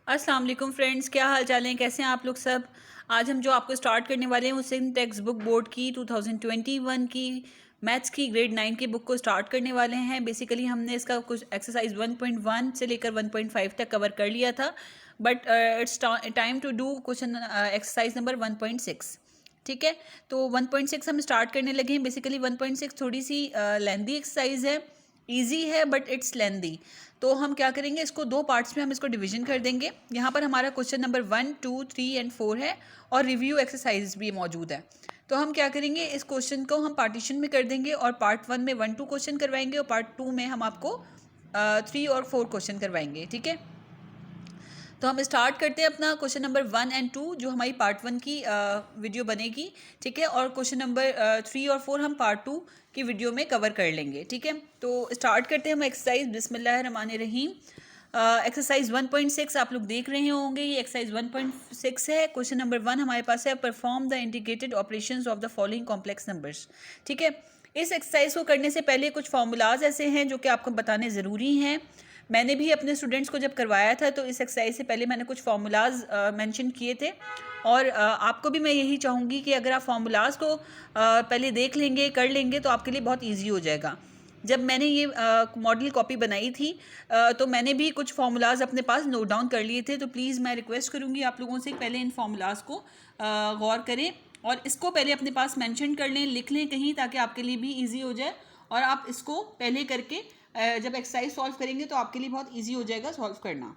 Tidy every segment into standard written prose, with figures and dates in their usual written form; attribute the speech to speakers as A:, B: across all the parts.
A: अस्सलाम वालेकुम फ्रेंड्स, क्या हाल चाल हैं? कैसे हैं आप लोग सब? आज हम जो आपको स्टार्ट करने वाले हैं उससे टेक्स्ट बुक बोर्ड की 2021 की मैथ्स की ग्रेड 9 की बुक को स्टार्ट करने वाले हैं। बेसिकली हमने इसका कुछ एक्सरसाइज 1.1 से लेकर 1.5 तक कवर कर लिया था, but it's time to do question exercise number 1.6। ठीक है, तो 1.6 हम स्टार्ट करने लगे हैं। बेसिकली 1.6 थोड़ी सी लेंदी एक्सरसाइज है, इजी है बट इट्स लेंदी। तो हम क्या करेंगे, इसको दो पार्ट्स में हम इसको डिवीजन कर देंगे। यहाँ पर हमारा क्वेश्चन नंबर 1, 2, 3 एंड 4 है और रिव्यू एक्सरसाइज भी मौजूद है। तो हम क्या करेंगे, इस क्वेश्चन को हम पार्टीशन में कर देंगे और पार्ट 1 में 1-2 क्वेश्चन करवाएंगे और पार्ट 2 में हम आपको 3 और 4 क्वेश्चन करवाएंगे। ठीक है, तो हम स्टार्ट करते हैं अपना क्वेश्चन नंबर 1 एंड 2 जो हमारी पार्ट 1 की वीडियो बनेगी। ठीक है, और क्वेश्चन नंबर 3 और 4 हम पार्ट 2 की वीडियो में कवर कर लेंगे। ठीक है, तो स्टार्ट करते हैं हम एक्सरसाइज। बिस्मिल्लाहिर्रहमानिर्रहीम। एक्सरसाइज 1.6 आप लोग देख रहे होंगे, ये एक्सरसाइज 1.6 है। क्वेश्चन नंबर 1 हमारे पास है, perform the integrated operations of the following complex numbers. ठीक है, इस एक्सरसाइज को करने से पहले कुछ फार्मूलाज ऐसे हैं जो कि आपको बताने ज़रूरी हैं। मैंने भी अपने स्टूडेंट्स को जब करवाया था तो इस एक्सरसाइज से पहले मैंने कुछ फार्मूलाज मेंशन किए थे, और आपको भी मैं यही चाहूँगी कि अगर आप फार्मूलाज को पहले देख लेंगे, कर लेंगे, तो आपके लिए बहुत इजी हो जाएगा। जब मैंने ये मॉडल कॉपी बनाई थी तो मैंने भी कुछ फार्मूलाज अपने पास नोट डाउन कर लिए थे। तो प्लीज़ मैं रिक्वेस्ट करूँगी आप लोगों से पहले इन फार्मूलाज को गौर करें और इसको पहले अपने पास मेंशन कर लें, लिख लें कहीं, ताकि आपके लिए भी ईजी हो जाए। और आप इसको पहले करके जब एक्सरसाइज सॉल्व करेंगे तो आपके लिए बहुत ईजी हो जाएगा सॉल्व करना।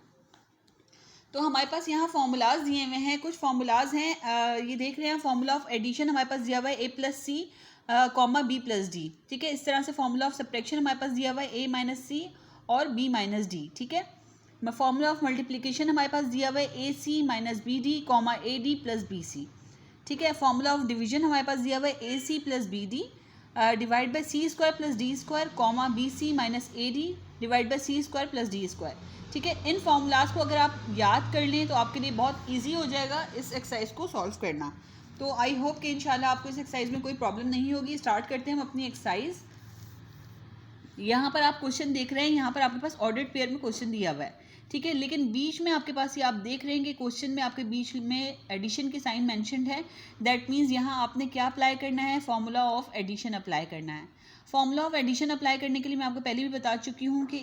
A: तो हमारे पास यहाँ फार्मूलाज दिए हुए हैं, कुछ फार्मूलाज हैं। ये देख रहे हैं, फार्मूला ऑफ एडिशन हमारे पास दिया हुआ है A+C, कॉमा B+D। ठीक है, इस तरह से फार्मूला ऑफ सब्ट्रैक्शन हमारे पास दिया हुआ है A-C और B-D। ठीक है, फार्मूला ऑफ मल्टीप्लिकेशन हमारे पास दिया हुआ है AC-BD, कॉमा AD+BC। ठीक है, फार्मूला ऑफ डिवीजन हमारे पास दिया हुआ है AC+BD divide by C² + D², comma BC-AD divide by C² + D²। ठीक है, इन फार्मूलाज को अगर आप याद कर लें तो आपके लिए बहुत इजी हो जाएगा इस एक्सरसाइज को सॉल्व करना। तो आई होप कि इंशाल्लाह आपको इस एक्सरसाइज में कोई प्रॉब्लम नहीं होगी। स्टार्ट करते हैं हम अपनी एक्सरसाइज। यहाँ पर आप क्वेश्चन देख रहे हैं, यहाँ पर आपके पास ऑर्डर्ड पेयर में क्वेश्चन दिया हुआ है। ठीक है, लेकिन बीच में आपके पास ये आप देख रहे हैं कि क्वेश्चन में आपके बीच में एडिशन के साइन मेंशन्ड है। दैट मीन्स यहाँ आपने क्या अप्लाई करना है, फॉर्मूला ऑफ एडिशन अप्लाई करना है। फॉर्मूला ऑफ एडिशन अप्लाई करने के लिए मैं आपको पहले भी बता चुकी हूँ कि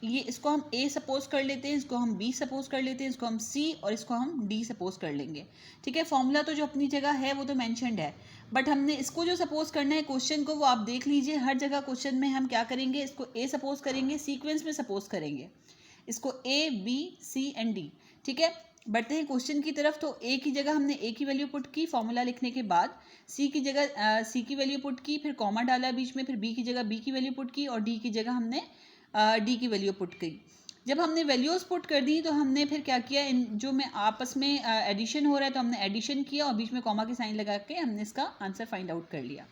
A: ये इसको हम ए सपोज कर लेते हैं, इसको हम बी सपोज कर लेते हैं, इसको हम सी और इसको हम डी सपोज कर लेंगे। ठीक है, फॉर्मूला तो जो अपनी जगह है वो तो मैंशनड है, बट हमने इसको जो सपोज करना है क्वेश्चन को, वो आप देख लीजिए। हर जगह क्वेश्चन में हम क्या करेंगे, इसको ए सपोज करेंगे, सीक्वेंस में सपोज करेंगे इसको A, B, C and D। ठीक है, बढ़ते हैं क्वेश्चन की तरफ। तो A की जगह हमने A की वैल्यू पुट की फॉर्मूला लिखने के बाद, C की जगह C की वैल्यू पुट की, फिर कॉमा डाला बीच में, फिर B की जगह B की वैल्यू पुट की और D की जगह हमने D की वैल्यू पुट की। जब हमने वैल्यूज पुट कर दी तो हमने फिर क्या किया, इन जो में आपस में एडिशन हो रहा है तो हमने एडिशन किया और बीच में कॉमा के साइन लगा के हमने इसका आंसर फाइंड आउट कर लिया।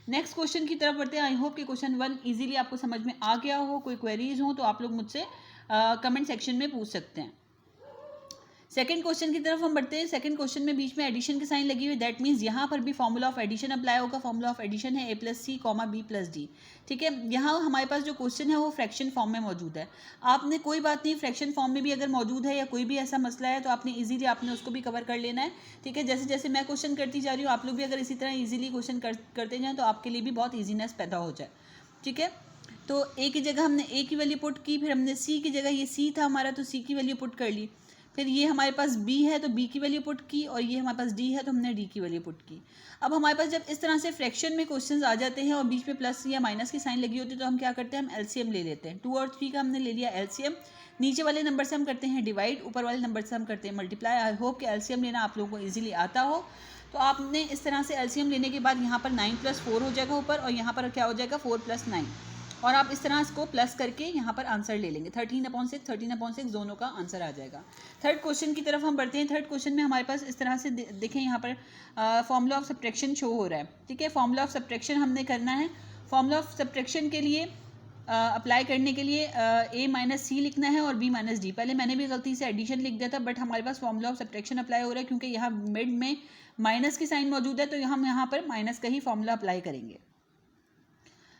A: नेक्स्ट क्वेश्चन की तरफ बढ़ते हैं। आई होप कि क्वेश्चन 1 इजीली आपको समझ में आ गया हो। कोई क्वेरीज हो तो आप लोग मुझसे कमेंट सेक्शन में पूछ सकते हैं। सेकंड क्वेश्चन की तरफ हम बढ़ते हैं। सेकंड क्वेश्चन में बीच में एडिशन की साइन लगी हुई, दैट मीन्स यहाँ पर भी फॉर्मूला ऑफ एडिशन अप्लाई होगा। फॉर्मूला ऑफ एडिशन है A+C, B+D। ठीक है, यहाँ हमारे पास जो क्वेश्चन है वो फ्रैक्शन फॉर्म में मौजूद है। आपने कोई बात नहीं, फ्रैक्शन फॉर्म में भी अगर मौजूद है या कोई भी ऐसा मसला है तो आपने ईजिली आपने उसको भी कवर कर लेना है। ठीक है, जैसे जैसे मैं क्वेश्चन करती जा रही हूँ आप लोग भी अगर इसी तरह ईजिली क्वेश्चन करते जाएँ तो आपके लिए भी बहुत ईजीनेस पैदा हो जाए। ठीक है, तो ए की जगह हमने ए की वैल्यू पुट की, फिर हमने सी की जगह, ये सी था हमारा तो सी की वैल्यू पुट कर ली, फिर ये हमारे पास बी है तो बी की वैल्यू पुट की, और ये हमारे पास डी है तो हमने डी की वैल्यू पुट की। अब हमारे पास जब इस तरह से फ्रैक्शन में क्वेश्चंस आ जाते हैं और बीच में प्लस या माइनस की साइन लगी होती है तो हम क्या करते हैं, हम एलसीएम ले लेते हैं। 2 और 3 का हमने ले लिया एलसीएम। नीचे वाले नंबर से हम करते हैं डिवाइड, ऊपर वाले नंबर से हम करते हैं मल्टीप्लाई। आई होप कि एलसीएम लेना आप लोगों को ईजिली आता हो। तो आपने इस तरह से एलसीएम लेने के बाद यहाँ पर 9 + 4 हो जाएगा ऊपर, और यहाँ पर क्या हो जाएगा 4 + 9, और आप इस तरह इसको प्लस करके यहाँ पर आंसर ले लेंगे। 13/6 दोनों का आंसर आ जाएगा। थर्ड क्वेश्चन की तरफ हम बढ़ते हैं। थर्ड क्वेश्चन में हमारे पास इस तरह से देखें, यहाँ पर फॉर्मूला ऑफ सब्ट्रैक्शन शो हो रहा है। ठीक है, फॉर्मूला ऑफ सब्ट्रैक्शन हमने करना है। फॉर्मूला ऑफ सब्ट्रैक्शन के लिए अप्लाई करने के लिए A-C लिखना है और B-D। पहले मैंने भी गलती से एडिशन लिख दिया था, बट हमारे पास फॉर्मूला ऑफ सब्ट्रैक्शन अप्लाई हो रहा है क्योंकि यहाँ मिड में माइनस की साइन मौजूद है, तो हम यहाँ पर माइनस का ही फॉर्मूला अप्लाई करेंगे।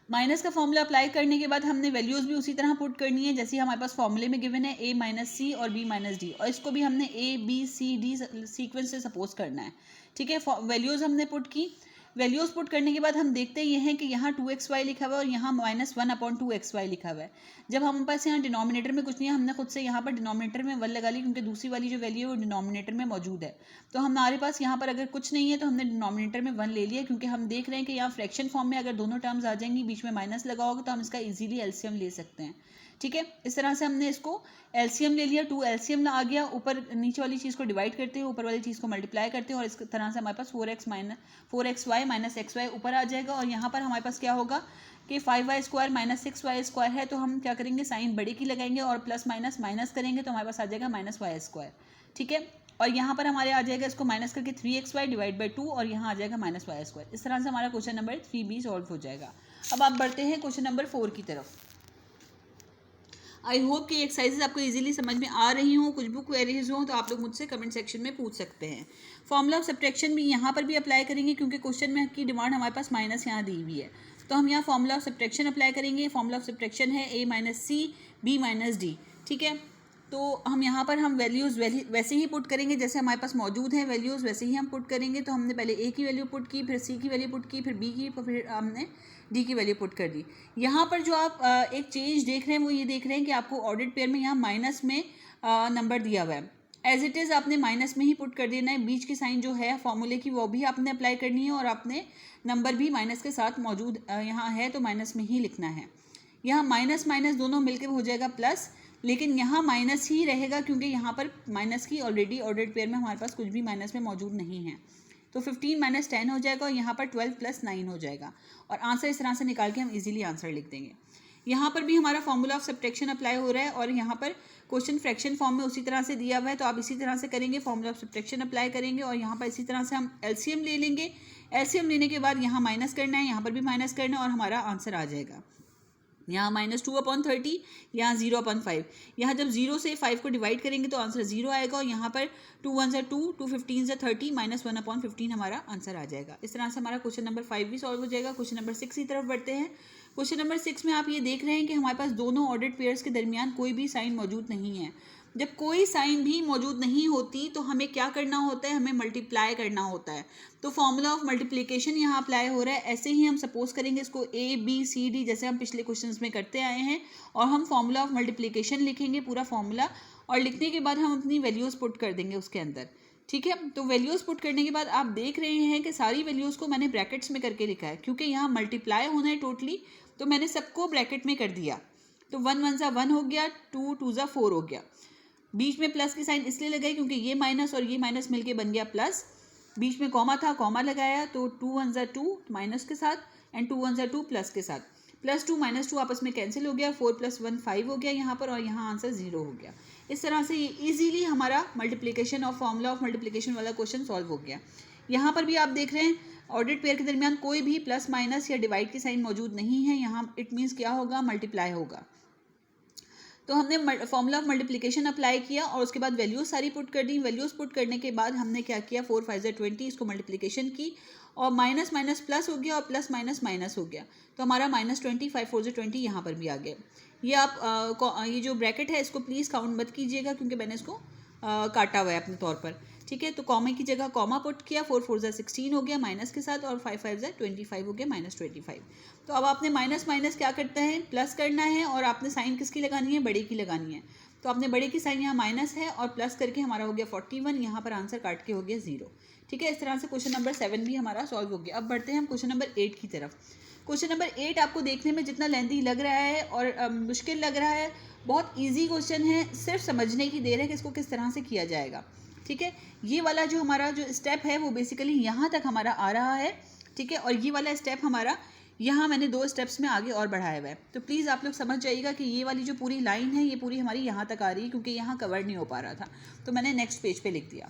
A: माइनस का फॉर्मूला अप्लाई करने के बाद हमने वैल्यूज़ भी उसी तरह पुट करनी है जैसे हमारे पास फॉर्मूले में गिवन है a माइनस सी और b माइनस डी, और इसको भी हमने a b c d sequence से सपोज करना है। ठीक है, वैल्यूज़ हमने पुट की। वैल्यूज़ पुट करने के बाद हम देखते ये हैं कि यहाँ 2xy लिखा हुआ है और यहाँ -1/2xy लिखा हुआ है। जब हमारे पास यहाँ डिनोमिनेटर में कुछ नहीं है, हमने खुद से यहाँ पर डिनोमिनेटर में 1 लगा ली क्योंकि दूसरी वाली जो वैल्यू है वो डिनोमिनेटर में मौजूद है। तो हमारे पास यहाँ पर अगर कुछ नहीं है तो हमने डिनोमिनेटर में 1 ले लिया, क्योंकि हम देख रहे हैं कि यहाँ फ्रैक्शन फॉर्म में अगर दोनों टर्म्स आ जाएंगी, बीच में माइनस लगा होगा, तो हम इसका ईजिली एलसीएम ले सकते हैं। ठीक है, इस तरह से हमने इसको एलसीएम ले लिया, 2 एलसीएम आ गया, ऊपर नीचे वाली चीज़ को डिवाइड करते हैं, ऊपर वाली चीज़ को मल्टीप्लाई करते हैं, और इस तरह से हमारे पास 4xy माइनस xy ऊपर आ जाएगा। और यहाँ पर हमारे पास क्या होगा कि 5y square minus 6y square है, तो हम क्या करेंगे, साइन बड़े की लगाएंगे और प्लस माइनस माइनस करेंगे तो हमारे पास आ जाएगा -y स्क्वायर। ठीक है, और यहाँ पर हमारे आ जाएगा इसको माइनस करके 3xy डिवाइड बाई 2 और यहाँ आ जाएगा -y स्क्वायर। इस तरह से हमारा क्वेश्चन नंबर 3b सॉल्व हो जाएगा। अब आप बढ़ते हैं क्वेश्चन नंबर 4 की तरफ। आई होप कि एक्सरसाइजेज आपको इजीली समझ में आ रही हों। कुछ भी क्वेरीज हों तो आप लोग मुझसे कमेंट सेक्शन में पूछ सकते हैं। फॉर्मूला ऑफ सब्ट्रैक्शन भी यहाँ पर भी अप्लाई करेंगे क्योंकि क्वेश्चन में की डिमांड हमारे पास माइनस यहाँ दी हुई है, तो हम यहाँ फॉर्मूला ऑफ सब्ट्रैक्शन अप्लाई करेंगे। फॉर्मूला ऑफ सब्ट्रैक्शन है a minus C b minus D. ठीक है, तो हम यहाँ पर हम वैल्यूज़ वैसे ही पुट करेंगे जैसे हमारे पास मौजूद हैं, वैल्यूज़ वैसे ही हम पुट करेंगे। तो हमने पहले a की वैल्यू पुट की, फिर c की वैल्यू पुट की, फिर b की, फिर हमने डी की वैल्यू पुट कर दी। यहाँ पर जो आप एक चेंज देख रहे हैं वो ये देख रहे हैं कि आपको ऑर्डर्ड पेयर में यहाँ माइनस में नंबर दिया हुआ है। एज इट इज़ आपने माइनस में ही पुट कर देना है। बीच की साइन जो है फॉर्मूले की वो भी आपने अप्लाई करनी है, और आपने नंबर भी माइनस के साथ मौजूद यहाँ है तो माइनस में ही लिखना है। यहाँ माइनस माइनस दोनों मिलकर हो जाएगा प्लस, लेकिन यहाँ माइनस ही रहेगा क्योंकि यहाँ पर माइनस की ऑलरेडी ऑर्डर्ड पेयर में हमारे पास कुछ भी माइनस में मौजूद नहीं है। तो 15 माइनस 10 हो जाएगा और यहाँ पर 12 प्लस 9 हो जाएगा, और आंसर इस तरह से निकाल के हम इजीली आंसर लिख देंगे। यहाँ पर भी हमारा फॉर्मूला ऑफ सब्ट्रैक्शन अप्लाई हो रहा है, और यहाँ पर क्वेश्चन फ्रैक्शन फॉर्म में उसी तरह से दिया हुआ है, तो आप इसी तरह से करेंगे, फॉर्मूला ऑफ सब्ट्रैक्शन अप्लाई करेंगे, और यहाँ पर इसी तरह से हम एलसीएम ले लेंगे। एलसीएम लेने के बाद यहाँ माइनस करना है, यहाँ पर भी माइनस करना है, और हमारा आंसर आ जाएगा यहाँ -2/30, यहाँ 0/5। यहाँ जब 0 से 5 को डिवाइड करेंगे तो आंसर 0 आएगा, और यहाँ पर 2 1 ज़ा 2, 2 15 ज़ा 30, -1/15 हमारा आंसर आ जाएगा। इस तरह से हमारा क्वेश्चन नंबर 5 भी सॉल्व हो जाएगा। क्वेश्चन नंबर 6 की तरफ बढ़ते हैं। क्वेश्चन नंबर 6 में आप ये देख रहे हैं कि हमारे पास दोनों ऑर्डर्ड पेयर्स के दरमियान कोई भी साइन मौजूद नहीं है। जब कोई साइन भी मौजूद नहीं होती तो हमें क्या करना होता है, हमें मल्टीप्लाई करना होता है। तो फॉर्मूला ऑफ मल्टीप्लिकेशन यहाँ अप्लाई हो रहा है। ऐसे ही हम सपोज करेंगे इसको a b c d जैसे हम पिछले क्वेश्चंस में करते आए हैं, और हम फॉर्मूला ऑफ मल्टीप्लिकेशन लिखेंगे पूरा फॉर्मूला, और लिखने के बाद हम अपनी वैल्यूज़ पुट कर देंगे उसके अंदर। ठीक है, तो वैल्यूज़ पुट करने के बाद आप देख रहे हैं कि सारी वैल्यूज़ को मैंने ब्रैकेट्स में करके लिखा है क्योंकि यहाँ मल्टीप्लाई होना है टोटली, तो मैंने सबको ब्रैकेट में कर दिया। तो 1 1 ज़ा 1 हो गया, 2 2 ज़ा 4 हो गया। बीच में प्लस की साइन इसलिए लगाई क्योंकि ये माइनस और ये माइनस मिलके बन गया प्लस। बीच में कॉमा था, कॉमा लगाया, तो 2 1 ज़ा 2 माइनस के साथ एंड 2 1 ज़ा 2 प्लस के साथ। +2 -2 आपस में कैंसिल हो गया, 4 + 1 5 हो गया यहाँ पर, और यहाँ आंसर 0 हो गया। इस तरह से ये ईजिली हमारा मल्टीप्लिकेशन और फॉर्मूला ऑफ मल्टीप्लिकेशन वाला क्वेश्चन सॉल्व हो गया। यहाँ पर भी आप देख रहे हैं ऑर्डर्ड पेयर के दरमियान कोई भी प्लस माइनस या डिवाइड की साइन मौजूद नहीं है। यहाँ इट मीन्स क्या होगा, मल्टीप्लाई होगा। तो हमने फॉर्मूला ऑफ मल्टीप्लिकेशन अप्लाई किया और उसके बाद वैल्यूज़ सारी पुट कर दी। वैल्यूज़ पुट करने के बाद हमने क्या किया, 4 5 ज़ा 20 इसको मल्टीप्लिकेशन की, और माइनस माइनस प्लस हो गया और प्लस माइनस माइनस हो गया, तो हमारा -20 5 4 ज़ा 20 यहाँ पर भी आ गया। ये आप ये जो ब्रैकेट है इसको प्लीज़ काउंट मत कीजिएगा क्योंकि मैंने इसको काटा हुआ है अपने तौर पर। ठीक है, तो कॉमे की जगह कॉमा पुट किया, 4 4 ज़ा 16 हो गया माइनस के साथ, और 5 5 ज़ा 25 हो गया -25। तो अब आपने माइनस माइनस क्या करता है, प्लस करना है, और आपने साइन किसकी लगानी है, बड़े की लगानी है। तो आपने बड़े की साइन यहाँ माइनस है और प्लस करके हमारा हो गया 41, यहाँ पर आंसर काट के हो गया 0। ठीक है, इस तरह से क्वेश्चन नंबर 7 भी हमारा सॉल्व हो गया। अब बढ़ते हैं हम क्वेश्चन नंबर 8 की तरफ। क्वेश्चन नंबर 8 आपको देखने में जितना लेंथी लग रहा है और मुश्किल लग रहा है, बहुत ईजी क्वेश्चन है, सिर्फ समझने की देर है कि इसको किस तरह से किया जाएगा। ठीक है, ये वाला जो हमारा जो स्टेप है वो बेसिकली यहाँ तक हमारा आ रहा है। ठीक है, और ये वाला स्टेप हमारा यहाँ मैंने 2 स्टेप्स में आगे और बढ़ाया हुआ है। तो प्लीज़ आप लोग समझ जाइएगा कि ये वाली जो पूरी लाइन है ये पूरी हमारी यहाँ तक आ रही है क्योंकि यहाँ कवर नहीं हो पा रहा था, तो मैंने नेक्स्ट पेज पे लिख दिया।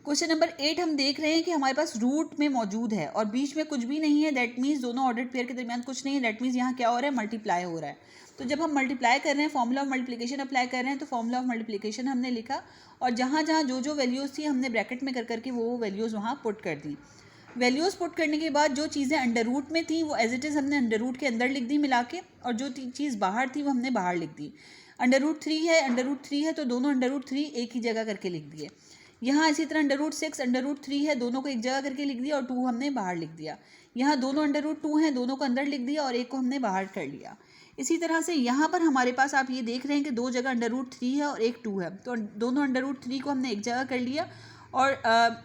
A: क्वेश्चन नंबर 8 हम देख रहे हैं कि हमारे पास रूट में मौजूद है और बीच में कुछ भी नहीं है, दैट मीन्स दोनों ऑर्डर्ड पेयर के दरमियान कुछ नहीं है, दैट मीन्स यहाँ क्या हो रहा है, मल्टीप्लाई हो रहा है। तो जब हम मल्टीप्लाई कर रहे हैं, फॉर्मूला ऑफ मल्टीप्लिकेशन अप्लाई कर रहे हैं, तो फॉर्मूला ऑफ मल्टीप्लिकेशन हमने लिखा और जहाँ जहाँ जो जो वैल्यूज़ थी हमने ब्रैकेट में कर करके वो वैल्यूज़ वहाँ पुट कर दी। वैल्यूज़ पुट करने के बाद जो चीज़ें अंडर रूट में थी वो एज इट इज़ हमने अंडर रूट के अंदर लिख दी मिला के, और जो चीज़ बाहर थी वो हमने बाहर लिख दी। अंडर रूट 3 है तो दोनों अंडर रूट 3 एक ही जगह करके लिख दिए। यहाँ इसी तरह अंडर रूट 6 अंडर रूट 3 है, दोनों को एक जगह करके लिख दिया और 2 हमने बाहर लिख दिया। यहाँ दोनों अंडर रूट 2 हैं, दोनों को अंदर लिख दिया और एक को हमने बाहर कर लिया। इसी तरह से यहाँ पर हमारे पास आप ये देख रहे हैं कि दो जगह अंडर रूट 3 है और एक 2 है, तो दोनों अंडर रूट 3 को हमने एक जगह कर लिया और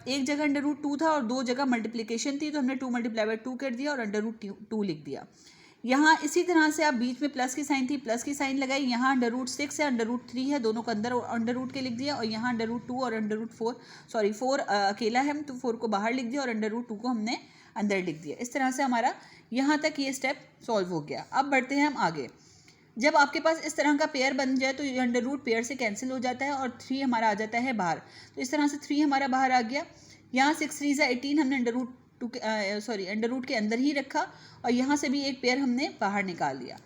A: एक जगह अंडर रूट 2 था और दो जगह मल्टीप्लिकेशन थी तो हमने 2 × 2 कर दिया और अंडर रूट 2 लिख दिया। यहाँ इसी तरह से आप बीच में प्लस की साइन थी, प्लस की साइन लगाई। यहाँ अंडर रूट 6 है, अंडर रूट 3 है, दोनों को अंदर अंडर रूट के लिख दिया और यहाँ अंडर रूट 2 और अंडर रूट 4 अकेला है तो 4 को बाहर लिख दिया और अंडर रूट 2 को हमने अंदर लिख दिया। इस तरह से हमारा यहाँ तक ये स्टेप सॉल्व हो गया। अब बढ़ते हैं हम आगे। जब आपके पास इस तरह का पेयर बन जाए तो ये अंडर रूट पेयर से कैंसिल हो जाता है और 3 हमारा आ जाता है बाहर। तो इस तरह से 3 हमारा बाहर आ गया। यहाँ 6 3 18 हमने अंडर रूट के अंदर ही रखा और यहाँ से भी एक पेयर हमने बाहर निकाल लिया।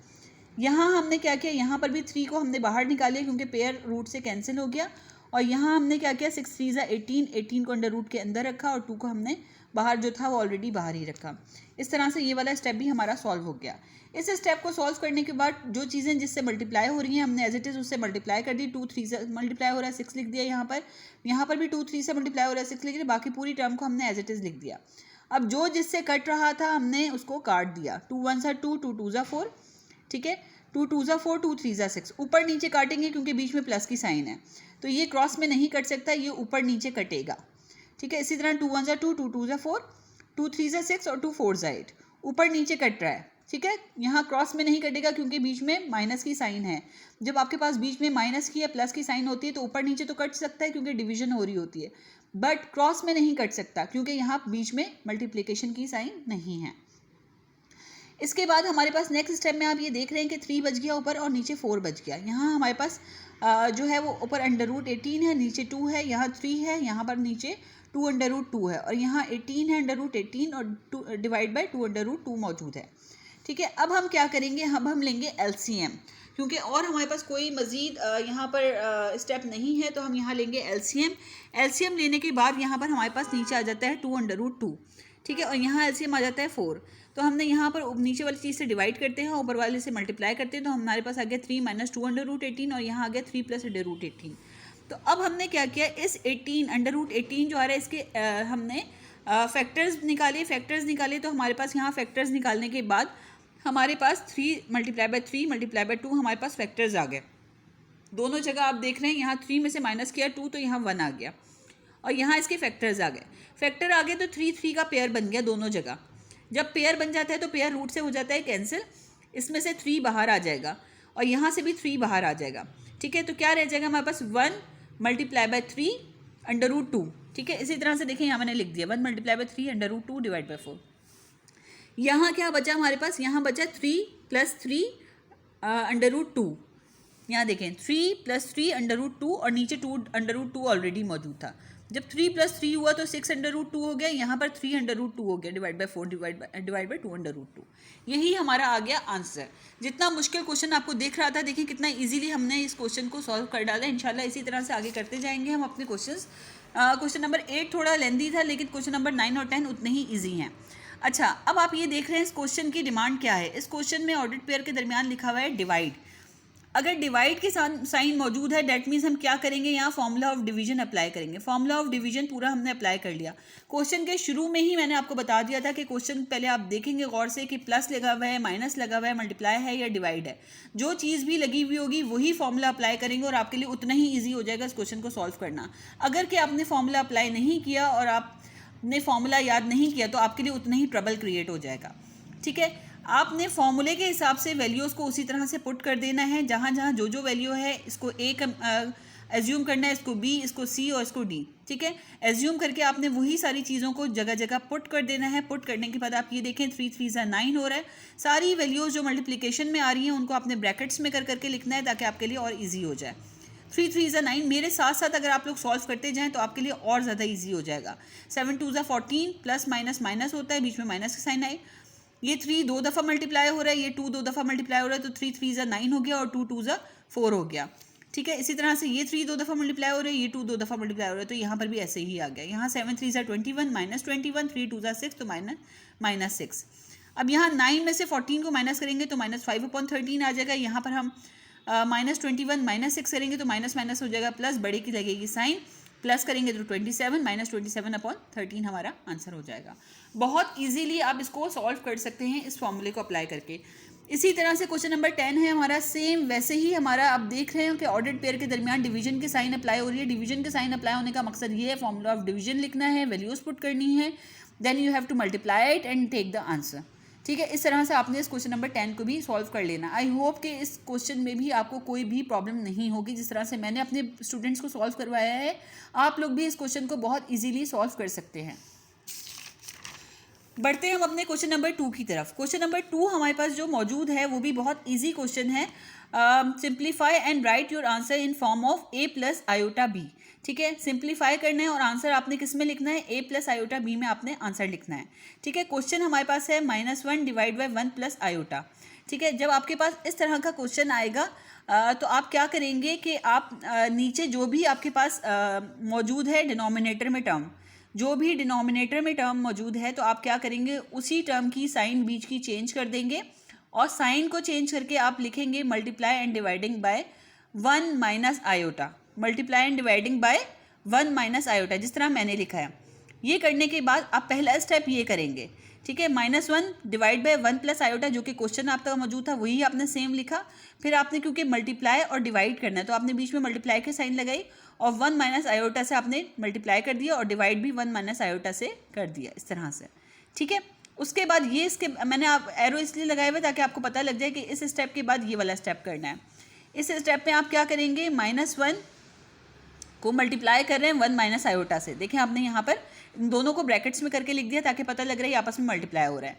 A: यहाँ हमने क्या किया, यहाँ पर भी 3 को हमने बाहर निकाल लिया क्योंकि पेयर रूट से कैंसिल हो गया। और यहाँ हमने क्या किया, 6 3 18 को अंडर रूट के अंदर रखा और 2 को हमने बाहर जो था वो ऑलरेडी बाहर ही रखा। इस तरह से ये वाला स्टेप भी हमारा सॉल्व हो गया। इस स्टेप को सॉल्व करने के बाद जो चीज़ें जिससे मल्टीप्लाई हो रही हैं हमने एज इट इज़ उससे मल्टीप्लाई कर दी। 2 3 से मल्टीप्लाई हो रहा है 6 लिख दिया। यहाँ पर भी 2 3 से मल्टीप्लाई हो रहा है 6 लिख दिया। बाकी पूरी टर्म को हमने एज इट इज़ लिख दिया। अब जो जिससे कट रहा था हमने उसको काट दिया। 2 1 2 2 2 4, ठीक है। 2 2 4 2 3 6। ऊपर नीचे काटेंगे क्योंकि बीच में प्लस की साइन है तो ये क्रॉस में नहीं कट सकता, ये ऊपर नीचे कटेगा, ठीक है। इसी तरह 2 1 2 2 2 4 2 3 6 और 2 4 8 ऊपर नीचे कट रहा है, ठीक है। यहाँ क्रॉस में नहीं कटेगा क्योंकि बीच में माइनस की साइन है। जब आपके पास बीच में माइनस की या प्लस की साइन होती है तो ऊपर नीचे तो कट सकता है क्योंकि डिवीजन हो रही होती है, बट क्रॉस में नहीं कट सकता क्योंकि यहाँ बीच में मल्टीप्लिकेशन की साइन नहीं है। इसके बाद हमारे पास नेक्स्ट स्टेप में आप ये देख रहे हैं कि 3 बच गया ऊपर और नीचे 4 बच गया। यहाँ हमारे पास जो है वो ऊपर अंडर रूट 18 है, नीचे 2 है, यहाँ 3 है, यहाँ पर नीचे 2 अंडर रूट 2 है और यहाँ 18 है अंडर रूट 18 और 2 डिवाइड बाई 2 अंडर रूट 2 मौजूद है, ठीक है। अब हम क्या करेंगे, अब हम लेंगे LCM क्योंकि और हमारे पास कोई मज़ीद यहाँ पर स्टेप नहीं है तो हम यहाँ लेंगे LCM लेने के बाद यहाँ पर हमारे पास नीचे आ जाता है 2 अंडर रूट 2, ठीक है, और यहाँ LCM आ जाता है 4। तो हमने यहाँ पर नीचे वाली चीज़ से डिवाइड करते हैं, ऊपर वाले से मल्टीप्लाई करते हैं तो हमारे पास आ गया 3 - 2 अंडर रूट 18 और यहाँ आ गया 3 + अंडर रूट 18। तो अब हमने क्या किया, इस 18 अंडर रूट 18 जो आ रहा है इसके हमने फैक्टर्स निकाले तो हमारे पास यहाँ फैक्टर्स निकालने के बाद हमारे पास 3 × 3 × 2 हमारे पास फैक्टर्स आ गए। दोनों जगह आप देख रहे हैं यहाँ 3 में से माइनस किया 2 तो यहाँ 1 आ गया और यहाँ इसके फैक्टर्स आ गए। फैक्टर आ गए तो 3 3 का पेयर बन गया दोनों जगह। जब पेयर बन जाता है तो पेयर रूट से हो जाता है कैंसिल, इसमें से 3 बाहर आ जाएगा और यहाँ से भी 3 बाहर आ जाएगा, ठीक है। तो क्या रह जाएगा हमारे पास 1 × 3 अंडर रूट 2, ठीक है। इसी तरह से देखें यहाँ मैंने लिख दिया 1 × 3 अंडर रूट 2 डिवाइड बाई 4। यहाँ क्या बचा हमारे पास, यहाँ बचा 3 + 3 अंडर रूट 2। यहाँ देखें 3 + 3 अंडर रूट 2 और नीचे 2 अंडर रूट 2 ऑलरेडी मौजूद था। जब 3 + 3 हुआ तो 6 अंडर रूट 2 हो गया, यहाँ पर 3 अंडर रूट 2 हो गया divide by 4 divide by 2 under root 2। यही हमारा आ गया आंसर। जितना मुश्किल क्वेश्चन आपको दिख रहा था, देखिए कितना इजीली हमने इस क्वेश्चन को सॉल्व कर डाला। इंशाल्लाह इसी तरह से आगे करते जाएंगे हम अपने क्वेश्चंस। क्वेश्चन नंबर 8 थोड़ा लेंदी था लेकिन क्वेश्चन नंबर 9 और 10 उतने ही ईजी हैं। अच्छा, अब आप ये देख रहे हैं इस क्वेश्चन की डिमांड क्या है। इस क्वेश्चन में ऑर्डर्ड पेयर के दरमियान लिखा हुआ है डिवाइड। अगर डिवाइड के साइन मौजूद है डेट मीन्स हम क्या करेंगे, यहाँ फॉर्मूला ऑफ डिवीजन अप्लाई करेंगे। फॉर्मूला ऑफ डिवीजन पूरा हमने अप्लाई कर लिया। क्वेश्चन के शुरू में ही मैंने आपको बता दिया था कि क्वेश्चन पहले आप देखेंगे गौर से कि प्लस लगा हुआ है, माइनस लगा हुआ है, मल्टीप्लाई है या डिवाइड है। जो चीज़ भी लगी हुई होगी वही फॉर्मूला अप्लाई करेंगे और आपके लिए उतना ही ईजी हो जाएगा इस क्वेश्चन को सॉल्व करना। अगर कि आपने फॉर्मूला अप्लाई नहीं किया और आपने फॉर्मूला याद नहीं किया तो आपके लिए उतना ही ट्रबल क्रिएट हो जाएगा, ठीक है। आपने फॉर्मूले के हिसाब से वैल्यूज़ को उसी तरह से पुट कर देना है। जहाँ जहाँ जो वैल्यू है इसको ए एज्यूम करना है, इसको बी, इसको सी और इसको डी, ठीक है। एज्यूम करके आपने वही सारी चीज़ों को जगह जगह पुट कर देना है। पुट करने के बाद आप ये देखें 3 3 9 हो रहा है। सारी वैल्यूज़ जो मल्टीप्लिकेशन में आ रही हैं उनको आपने ब्रैकेट्स में कर करके लिखना है ताकि आपके लिए और ईजी हो जाए। 3 3 9 मेरे साथ साथ अगर आप लोग सॉल्व करते जाएँ तो आपके लिए और ज़्यादा ईजी हो जाएगा। 7 2 14 प्लस माइनस माइनस होता है, बीच में माइनस का साइन आए। ये 3 2 दफ़ा मल्टीप्लाई हो रहा है, ये 2 2 दफ़ा मल्टीप्लाई हो रहा है तो 3 3 9 हो गया और 2 2 4 हो गया। ठीक है। इसी तरह से ये 3 2 दफ़ा मल्टीप्लाई हो रहा है, ये 2 2 दफ़ा मल्टीप्लाई हो रहा है, तो यहाँ पर भी ऐसे ही आ गया। यहाँ 7 3 ज़ा 21 माइनस 21, 3 2 ज़ा 6 तो माइनस 6। अब यहाँ 9 में से 14 को माइनस करेंगे तो -5/13 आ जाएगा। यहाँ पर हम -21 माइनस 6 करेंगे तो माइनस माइनस हो जाएगा, प्लस बड़े की लगेगी साइन, प्लस करेंगे तो 27 -27/13 हमारा आंसर हो जाएगा। बहुत इजीली आप इसको सॉल्व कर सकते हैं इस फॉर्मूले को अप्लाई करके। इसी तरह से क्वेश्चन नंबर 10 है हमारा, सेम वैसे ही हमारा आप देख रहे हो कि ऑर्डर्ड पेयर के दरमियान डिवीजन की साइन अप्लाई हो रही है। डिवीजन के साइन अप्लाई होने का मकसद ये है, फॉर्मूला ऑफ डिवीजन लिखना है, वैल्यूज पुट करनी है, then you have to multiply it and take the answer. ठीक है, इस तरह से आपने इस क्वेश्चन नंबर 10 को भी सॉल्व कर लेना। आई होप कि इस क्वेश्चन में भी आपको कोई भी प्रॉब्लम नहीं होगी। जिस तरह से मैंने अपने स्टूडेंट्स को सॉल्व करवाया है, आप लोग भी इस क्वेश्चन को बहुत ईजिली सॉल्व कर सकते हैं। बढ़ते हैं हम अपने क्वेश्चन नंबर 2 की तरफ। क्वेश्चन नंबर 2 हमारे पास जो मौजूद है वो भी बहुत इजी क्वेश्चन है। Simplify and right your answer in form of a plus iota b। ठीक है, सिंप्लीफाई करना है और आंसर आपने किस में लिखना है, a प्लस आयोटा b में आपने आंसर लिखना है। ठीक है, क्वेश्चन हमारे पास है -1 डिवाइड बाई 1 प्लस आयोटा। ठीक है, जब आपके पास इस तरह का क्वेश्चन आएगा तो आप क्या करेंगे कि आप नीचे जो भी आपके पास मौजूद है डिनोमिनेटर में टर्म, जो भी डिनोमिनेटर में टर्म मौजूद है, तो आप क्या करेंगे, उसी टर्म की साइन बीच की चेंज कर देंगे और साइन को चेंज करके आप लिखेंगे multiply and dividing by 1 minus iota. Multiply and dividing by 1 minus iota, जिस तरह मैंने लिखा है। ये करने के बाद आप पहला स्टेप ये करेंगे। ठीक है, -1 डिवाइड बाय 1 प्लस आयोटा, जो कि क्वेश्चन आपका मौजूद था वही आपने सेम लिखा। फिर आपने क्योंकि मल्टीप्लाई और डिवाइड करना है तो आपने बीच में मल्टीप्लाई की साइन लगाई और 1 माइनस आयोटा से आपने मल्टीप्लाई कर दिया और डिवाइड भी 1 माइनस आयोटा से कर दिया, इस तरह से। ठीक है, उसके बाद ये इसके मैंने आप एरो इसलिए लगाए हुए ताकि आपको पता लग जाए कि इस स्टेप के बाद ये वाला स्टेप करना है। इस स्टेप में आप क्या करेंगे, -1 को मल्टीप्लाई कर रहे हैं 1 माइनस आयोटा से। देखें, आपने यहाँ पर इन दोनों को ब्रैकेट्स में करके लिख दिया ताकि पता लग रहा है ये आपस में मल्टीप्लाई हो रहा है।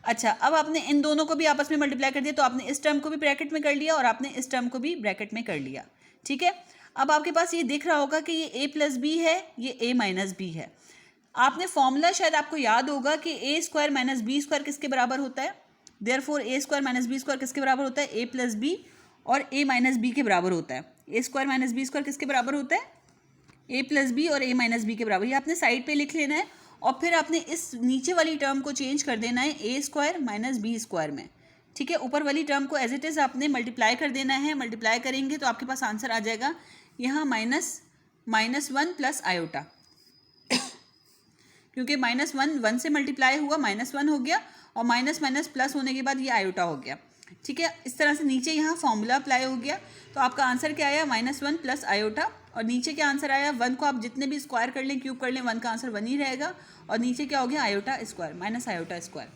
A: अच्छा, अब आपने इन दोनों को भी आपस में मल्टीप्लाई कर दिया तो आपने इस टर्म को भी ब्रैकेट में कर लिया और आपने इस टर्म को भी ब्रैकेट में कर लिया। ठीक है, अब आपके पास ये दिख रहा होगा कि ये a प्लस बी है, ये a माइनस बी है। आपने फॉर्मूला शायद आपको याद होगा कि a square minus B square किसके बराबर होता है। Therefore a square minus B square किसके बराबर होता है, a प्लस बी और a माइनस बी के बराबर होता है। a square minus B square किसके बराबर होता है, a प्लस बी और a माइनस बी के बराबर। ये आपने साइड पे लिख लेना है और फिर आपने इस नीचे वाली टर्म को चेंज कर देना है a square minus B square में। ठीक है, ऊपर वाली टर्म को एज इट इज़ आपने मल्टीप्लाई कर देना है। मल्टीप्लाई करेंगे तो आपके पास आंसर आ जाएगा यहाँ -1 प्लस आयोटा, क्योंकि -1 1 से मल्टीप्लाई हुआ, -1 हो गया और माइनस माइनस प्लस होने के बाद ये आयोटा हो गया। ठीक है, इस तरह से नीचे यहाँ फॉर्मूला अप्लाई हो गया। तो आपका आंसर क्या आया, -1 प्लस आयोटा, और नीचे क्या आंसर आया, 1 को आप जितने भी स्क्वायर कर लें, क्यूब कर लें, 1 का आंसर 1 ही रहेगा। और नीचे क्या हो गया, iota square minus iota square.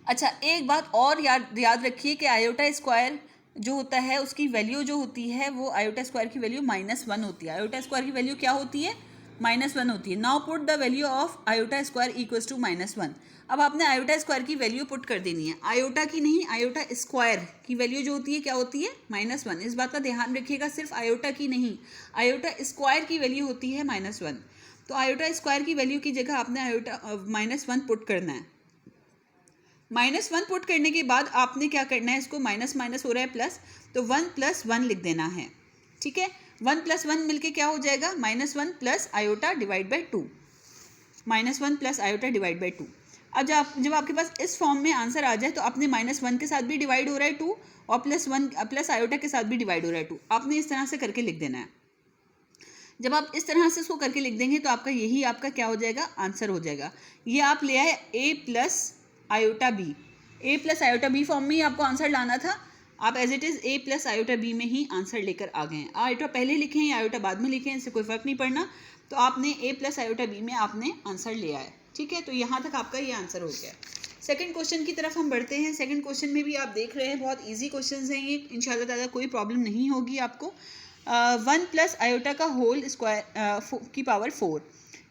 A: अच्छा, एक बात और याद रखिए कि आयोटा स्क्वायर जो होता है उसकी वैल्यू जो होती है वो आयोटा स्क्वायर की वैल्यू -1 होती है। आयोटा स्क्वायर की वैल्यू क्या होती है, -1 होती है। Now put the value of iota square equals to -1। अब आपने आयोटा स्क्वायर की वैल्यू पुट कर देनी है, आयोटा की नहीं, आयोटा स्क्वायर की वैल्यू जो होती है क्या होती है, -1। इस बात का ध्यान रखिएगा, सिर्फ आयोटा की नहीं, आयोटा स्क्वायर की वैल्यू होती है -1। तो आयोटा स्क्वायर की वैल्यू की जगह आपने आयोटा -1 पुट करना है। -1 पुट करने के बाद आपने क्या करना है, इसको माइनस माइनस हो रहा है प्लस, तो 1 + 1 लिख देना है। ठीक है, 1 + 1 मिलके क्या हो जाएगा, -1 plus iota divide by 2, -1 plus iota divide by 2। अब जब आपके पास इस फॉर्म में आंसर आ जाए तो आपने -1 के साथ भी डिवाइड हो रहा है 2 और प्लस आयोटा के साथ भी डिवाइड हो रहा है 2, आपने इस तरह से करके लिख देना है। जब आप इस तरह से इसको करके लिख देंगे तो आपका यही आपका क्या हो जाएगा, आंसर हो जाएगा। ये आप ले आए a plus iota B, a plus iota B form में ही आपको आंसर लाना था। आप as it is a plus iota B में ही आंसर लेकर आ गए हैं। आयोटा पहले लिखें या आयोटा बाद में लिखें, इससे कोई फ़र्क नहीं पड़ना। तो आपने a प्लस आयोटा बी में आपने आंसर ले आया। ठीक है, तो यहाँ तक आपका ये आंसर हो गया। सेकंड क्वेश्चन की तरफ हम बढ़ते हैं। सेकंड क्वेश्चन में भी आप देख रहे हैं बहुत ईजी क्वेश्चन हैं ये, इंशाल्लाह ताला कोई प्रॉब्लम नहीं होगी आपको। 1 प्लस आयोटा का होल स्क्वायर की पावर 4।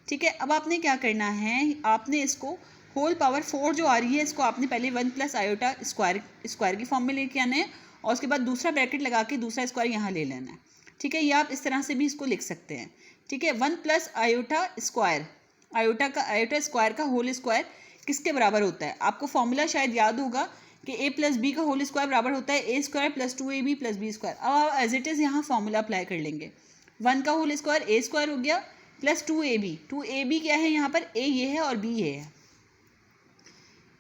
A: ठीक है, अब आपने क्या करना है, आपने इसको होल पावर 4 जो आ रही है इसको आपने पहले 1 प्लस आयोटा स्क्वायर की फॉर्म में लेके आना है और उसके बाद दूसरा ब्रैकेट लगा के दूसरा स्क्वायर यहाँ ले लेना है। ठीक है, ये आप इस तरह से भी इसको लिख सकते हैं। ठीक है, 1 plus iota square, iota square का होल स्क्वायर किसके बराबर होता है, आपको फॉर्मूला शायद याद होगा कि a प्लस बी का होल स्क्वायर बराबर होता है a square plus 2ab plus B square. अब आप एज इट इज़ यहाँ फॉर्मूला अप्लाई कर लेंगे। 1 का होल स्क्वायर a स्क्वायर हो गया प्लस 2ab क्या है यहाँ पर, a ये है और b ये है,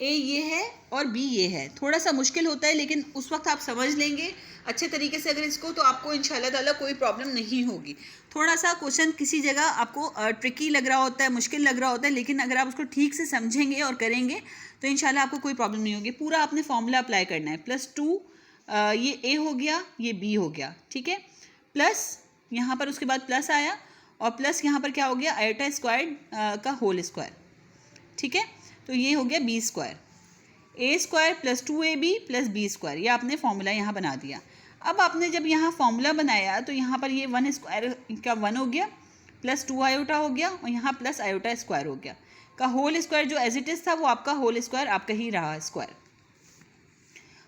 A: a ये है और b ये है। थोड़ा सा मुश्किल होता है लेकिन उस वक्त आप समझ लेंगे अच्छे तरीके से अगर इसको, तो आपको इंशाल्लाह ताला कोई प्रॉब्लम नहीं होगी। थोड़ा सा क्वेश्चन किसी जगह आपको ट्रिकी लग रहा होता है, मुश्किल लग रहा होता है, लेकिन अगर आप उसको ठीक से समझेंगे और करेंगे तो इंशाल्लाह आपको कोई प्रॉब्लम नहीं होगी। पूरा आपने फॉर्मूला अप्लाई करना है। +2 ये a हो गया, ये b हो गया, ठीक है, प्लस यहाँ पर उसके बाद प्लस आया और प्लस यहाँ पर क्या हो गया, आयोटा स्क्वायर का होल स्क्वायर, ठीक है, तो ये हो गया b square, a square plus 2ab plus b square. ये आपने फॉर्मूला यहाँ बना दिया। अब आपने जब यहाँ फॉर्मूला बनाया तो यहाँ पर ये 1 स्क्वायर का 1 हो गया प्लस 2 आयोटा हो गया और यहाँ प्लस आयोटा स्क्वायर हो गया, का होल स्क्वायर जो एज इट इज़ था वो आपका होल स्क्वायर आपका ही रहा स्क्वायर।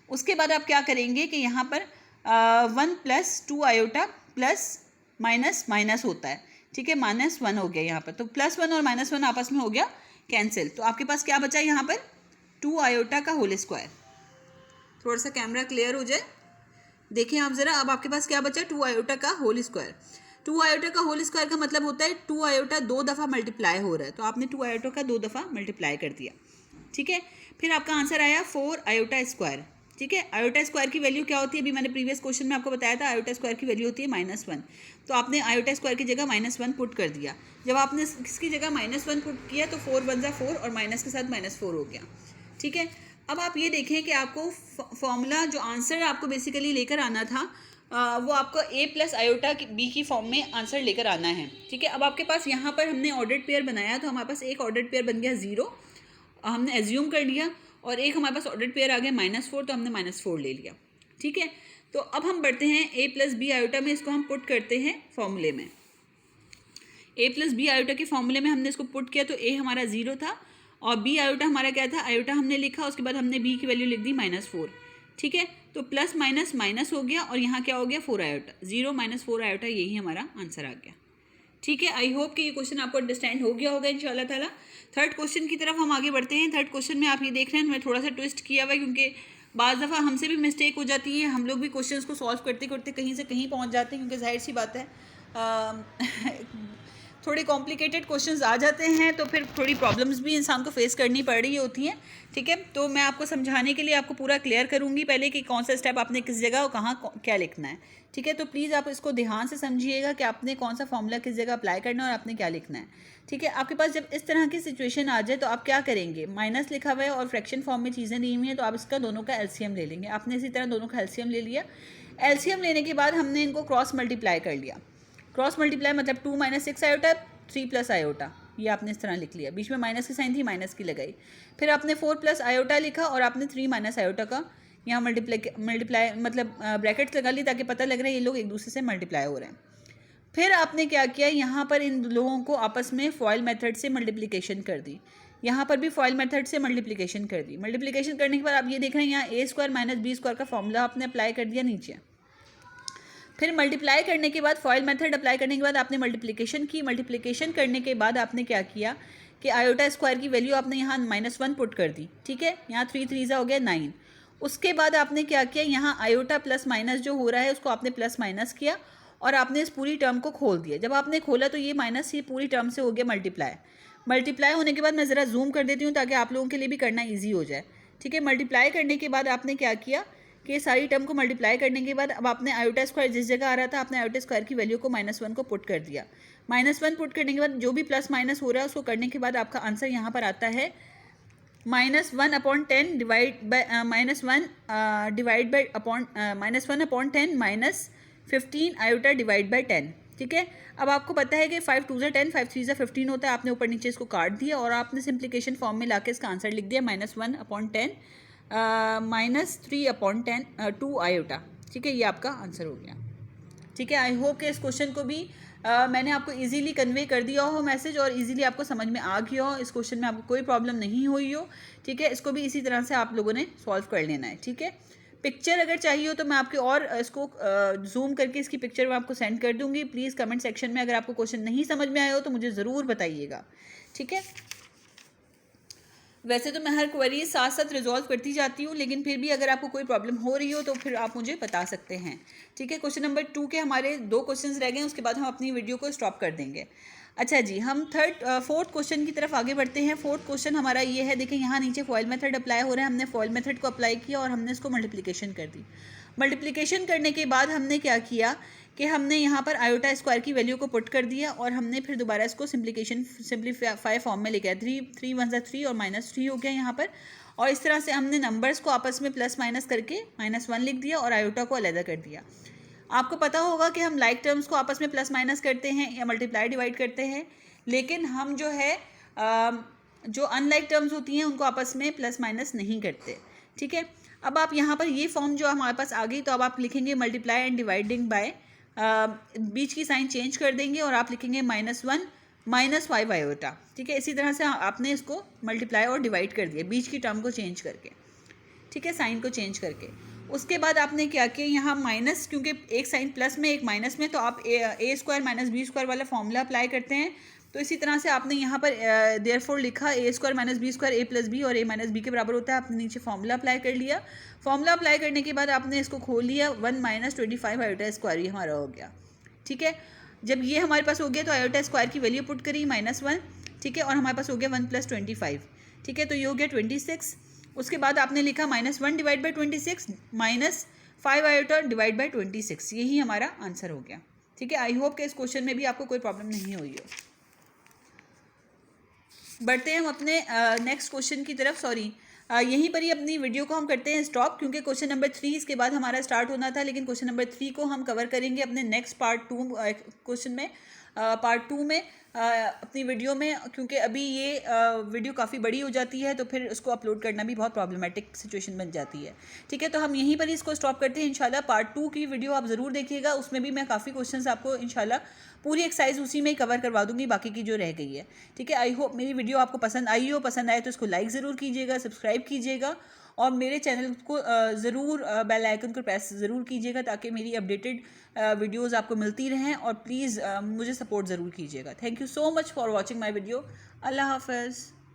A: उसके बाद आप क्या करेंगे कि यहाँ पर 1 plus 2 iota plus minus minus होता है, ठीक है, -1 हो गया यहाँ पर, तो +1 और -1 आपस में हो गया कैंसिल। तो आपके पास क्या बचा यहाँ पर, 2 आयोटा का होल स्क्वायर। थोड़ा सा कैमरा क्लियर हो जाए, देखें आप ज़रा। अब आपके पास क्या बचा, 2 आयोटा का होल स्क्वायर। 2 आयोटा का होल स्क्वायर का मतलब होता है 2 आयोटा 2 दफ़ा मल्टीप्लाई हो रहा है, तो आपने 2 आयोटा का 2 दफ़ा मल्टीप्लाई कर दिया, ठीक है। फिर आपका आंसर आया 4 आयोटा स्क्वायर, ठीक है। आयोटा स्क्वायर की वैल्यू क्या होती है, अभी मैंने प्रीवियस क्वेश्चन में आपको बताया था, आयोटा स्क्वायर की वैल्यू होती है -1, तो आपने आयोटा स्क्वायर की जगह -1 पुट कर दिया। जब आपने इसकी जगह -1 पुट किया तो 4 × 4 और माइनस के साथ -4 हो गया, ठीक है। अब आप ये देखें कि आपको फॉर्मूला जो आंसर आपको बेसिकली लेकर आना था वो आपको a प्लस आयोटा b की फॉर्म में आंसर लेकर आना है, ठीक है। अब आपके पास यहाँ पर हमने ऑर्डर्ड पेयर बनाया तो हमारे पास एक ऑर्डर्ड पेयर बन गया 0, हमने एज्यूम कर लिया, और एक हमारे पास ऑर्डर्ड पेयर आ गया -4, तो हमने -4 ले लिया, ठीक है। तो अब हम बढ़ते हैं a प्लस बी आयोटा में, इसको हम पुट करते हैं फॉर्मूले में। a प्लस बी आयोटा के फॉर्मूले में हमने इसको पुट किया तो a हमारा 0 था और b आयोटा हमारा क्या था, आयोटा हमने लिखा, उसके बाद हमने b की वैल्यू लिख दी -4, ठीक है। तो प्लस माइनस माइनस हो गया और यहाँ क्या हो गया, 4 आयोटा, 0 - 4 आयोटा, यही हमारा आंसर आ गया, ठीक है। आई होप कि ये क्वेश्चन आपको अंडरस्टैंड हो गया होगा इंशाल्लाह ताला। थर्ड क्वेश्चन की तरफ हम आगे बढ़ते हैं। थर्ड क्वेश्चन में आप ये देख रहे हैं, मैंने थोड़ा सा ट्विस्ट किया हुआ है क्योंकि बाज़ दफ़ा हमसे भी मिस्टेक हो जाती है, हम लोग भी क्वेश्चंस को सॉल्व करते करते कहीं से कहीं पहुंच जाते हैं, क्योंकि जाहिर सी बात है थोड़े कॉम्प्लिकेटेड क्वेश्चंस आ जाते हैं तो फिर थोड़ी प्रॉब्लम्स भी इंसान को फेस करनी पड़ रही होती हैं, ठीक है। तो मैं आपको समझाने के लिए आपको पूरा क्लियर करूँगी पहले कि कौन सा स्टेप आपने किस जगह और कहाँ क्या लिखना है, ठीक है। तो प्लीज़ आप इसको ध्यान से समझिएगा कि आपने कौन सा फॉर्मूला किस जगह अप्लाई करना है और आपने क्या लिखना है, ठीक है। आपके पास जब इस तरह की सिचुएशन आ जाए तो आप क्या करेंगे, माइनस लिखा हुआ है और फ्रैक्शन फॉर्म में चीज़ें दी हुई हैं, तो आप इसका दोनों का एलसीएम ले लेंगे। आपने इसी तरह दोनों का एलसीएम ले लिया। एलसीएम लेने के बाद हमने इनको क्रॉस मल्टीप्लाई कर लिया। क्रॉस मल्टीप्लाई मतलब 2 - 6 आयोटा 3 प्लस आयोटा, ये आपने इस तरह लिख लिया, बीच में माइनस की साइन थी, माइनस की लगाई। फिर आपने 4 प्लस आयोटा लिखा और आपने 3 - आयोटा का यहाँ मल्टीप्लाई मतलब ब्रैकेट्स लगा ली ताकि पता लग रहा है ये लोग एक दूसरे से मल्टीप्लाई हो रहे हैं। फिर आपने क्या किया, यहाँ पर इन लोगों को आपस में फॉइल मेथड से मल्टीप्लिकेशन कर दी, यहाँ पर भी फॉइल मेथड से मल्टीप्लिकेशन कर दी। मल्टीप्लिकेशन करने के बाद आप ये देख रहे हैं यहाँ a square minus b square का फॉर्मूला आपने अप्लाई कर दिया नीचे। फिर मल्टीप्लाई करने के बाद फॉइल मेथड अप्लाई करने के बाद आपने मल्टीप्लिकेशन की। मल्टीप्लिकेशन करने के बाद आपने क्या किया कि आयोटा स्क्वायर की वैल्यू आपने यहाँ -1 पुट कर दी, ठीक है। यहाँ 3 3 हो गया 9। उसके बाद आपने क्या किया, यहाँ आयोटा प्लस माइनस जो हो रहा है उसको आपने प्लस माइनस किया और आपने इस पूरी टर्म को खोल दिया। जब आपने खोला तो ये माइनस ये पूरी टर्म से हो गया मल्टीप्लाई। मल्टीप्लाई होने के बाद मैं ज़रा जूम कर देती हूँ ताकि आप लोगों के लिए भी करना ईजी हो जाए, ठीक है। मल्टीप्लाई करने के बाद आपने क्या किया कि सारी टर्म को मल्टीप्लाई करने के बाद अब आपने आयोटा स्क्वायर जिस जगह आ रहा था आपने आयोटा स्क्वायर की वैल्यू को -1 को पुट कर दिया। -1 पुट करने के बाद जो भी प्लस माइनस हो रहा है उसको करने के बाद आपका आंसर यहाँ पर आता है -1/10 divide by -1 divide by upon -1/10 -15 iota divide by 10, ठीक है। अब आपको पता है कि 5 2 10 5 3 15 होता है। आपने ऊपर नीचे इसको काट दिया और आपने सिंप्लीकेशन फॉर्म में लाके इसका आंसर लिख दिया -1/10 -3/10 2 आयोटा, ठीक है। ये आपका आंसर हो गया, ठीक है। आई होप कि इस क्वेश्चन को भी मैंने आपको इजीली कन्वे कर दिया हो मैसेज और इजीली आपको समझ में आ गया हो। इस क्वेश्चन में आपको कोई प्रॉब्लम नहीं हुई हो, ठीक है। इसको भी इसी तरह से आप लोगों ने सॉल्व कर लेना है, ठीक है। पिक्चर अगर चाहिए हो तो मैं आपके और इसको जूम करके इसकी पिक्चर मैं आपको सेंड कर दूंगी। प्लीज़ कमेंट सेक्शन में अगर आपको क्वेश्चन नहीं समझ में आया हो तो मुझे ज़रूर बताइएगा, ठीक है। वैसे तो मैं हर क्वेरी साथ साथ रिजॉल्व करती जाती हूँ, लेकिन फिर भी अगर आपको कोई प्रॉब्लम हो रही हो तो फिर आप मुझे बता सकते हैं। ठीक है, क्वेश्चन नंबर 2 के हमारे 2 क्वेश्चंस रह गए, उसके बाद हम अपनी वीडियो को स्टॉप कर देंगे। अच्छा जी, हम फोर्थ क्वेश्चन की तरफ आगे बढ़ते हैं। फोर्थ क्वेश्चन हमारा ये है, देखिए यहाँ नीचे फॉइल मेथड अप्लाई हो रहा है। हमने फॉइल मेथड को अप्लाई किया और हमने इसको मल्टीप्लिकेशन कर दी। मल्टीप्लिकेशन करने के बाद हमने क्या किया कि हमने यहाँ पर आयोटा स्क्वायर की वैल्यू को पुट कर दिया और हमने फिर दोबारा इसको सिंप्लीफाई फॉर्म में लेके आया। 3 1 3 और -3 हो गया यहाँ पर। और इस तरह से हमने नंबर्स को आपस में प्लस माइनस करके -1 लिख दिया और आयोटा को अलग कर दिया। आपको पता होगा कि हम लाइक टर्म्स को आपस में प्लस माइनस करते हैं या मल्टीप्लाई डिवाइड करते हैं, लेकिन हम जो है जो अनलाइक टर्म्स होती हैं उनको आपस में प्लस माइनस नहीं करते। ठीक है, अब आप यहाँ पर ये फॉर्म जो हमारे पास आ गई, तो अब आप लिखेंगे मल्टीप्लाई एंड डिवाइडिंग बाय, बीच की साइन चेंज कर देंगे और आप लिखेंगे -1 -5 आयोटा। ठीक है, इसी तरह से आपने इसको मल्टीप्लाई और डिवाइड कर दिया बीच की टर्म को चेंज करके। ठीक है, साइन को चेंज करके। उसके बाद आपने क्या किया, यहाँ माइनस, क्योंकि एक साइन प्लस में एक माइनस में, तो आप ए स्क्वायर माइनस बी स्क्वायर वाला फॉर्मूला अप्लाई करते हैं। तो इसी तरह से आपने यहाँ पर देयरफॉर लिखा ए स्क्वायर माइनस बी स्क्वायर ए प्लस बी और ए माइनस बी के बराबर होता है। आपने नीचे फॉर्मूला अप्लाई कर लिया। फॉर्मूला अप्लाई करने के बाद आपने इसको खोल लिया, 1 - 25 आयोटा स्क्वायर ये हमारा हो गया। ठीक है, जब ये हमारे पास हो गया तो आयोटा स्क्वायर की वैल्यू पुट करी -1। ठीक है, और हमारे पास हो गया 1 + 25। ठीक है, तो ये हो गया 26। उसके बाद आपने लिखा -1 divide by 26 -5 iota divide by 26, यही हमारा आंसर हो गया। ठीक है, आई होप कि इस क्वेश्चन में भी आपको कोई प्रॉब्लम नहीं हुई हो। बढ़ते हैं हम अपने नेक्स्ट क्वेश्चन की तरफ। सॉरी, यहीं पर ही अपनी वीडियो को हम करते हैं स्टॉप, क्योंकि क्वेश्चन नंबर 3 इसके बाद हमारा स्टार्ट होना था, लेकिन क्वेश्चन नंबर 3 को हम कवर करेंगे अपने नेक्स्ट पार्ट 2 क्वेश्चन में, पार्ट 2 में अपनी वीडियो में, क्योंकि अभी ये वीडियो काफ़ी बड़ी हो जाती है तो फिर उसको अपलोड करना भी बहुत प्रॉब्लमेटिक सिचुएशन बन जाती है। ठीक है, तो हम यहीं पर ही इसको स्टॉप करते हैं। इंशाल्लाह पार्ट 2 की वीडियो आप ज़रूर देखिएगा, उसमें भी मैं काफ़ी क्वेश्चंस आपको इंशाल्लाह पूरी एक्सरसाइज उसी में ही कवर करवा दूंगी, बाकी की जो रह गई है। ठीक है, आई होप मेरी वीडियो आपको पसंद आई हो। पसंद आए तो इसको लाइक ज़रूर कीजिएगा, सब्सक्राइब कीजिएगा और मेरे चैनल को ज़रूर बेल आइकन को प्रेस ज़रूर कीजिएगा, ताकि मेरी अपडेटेड वीडियोज़ आपको मिलती रहें। और प्लीज़ मुझे सपोर्ट ज़रूर कीजिएगा। Thank you so much for watching my video. Allah हाफ़िज़।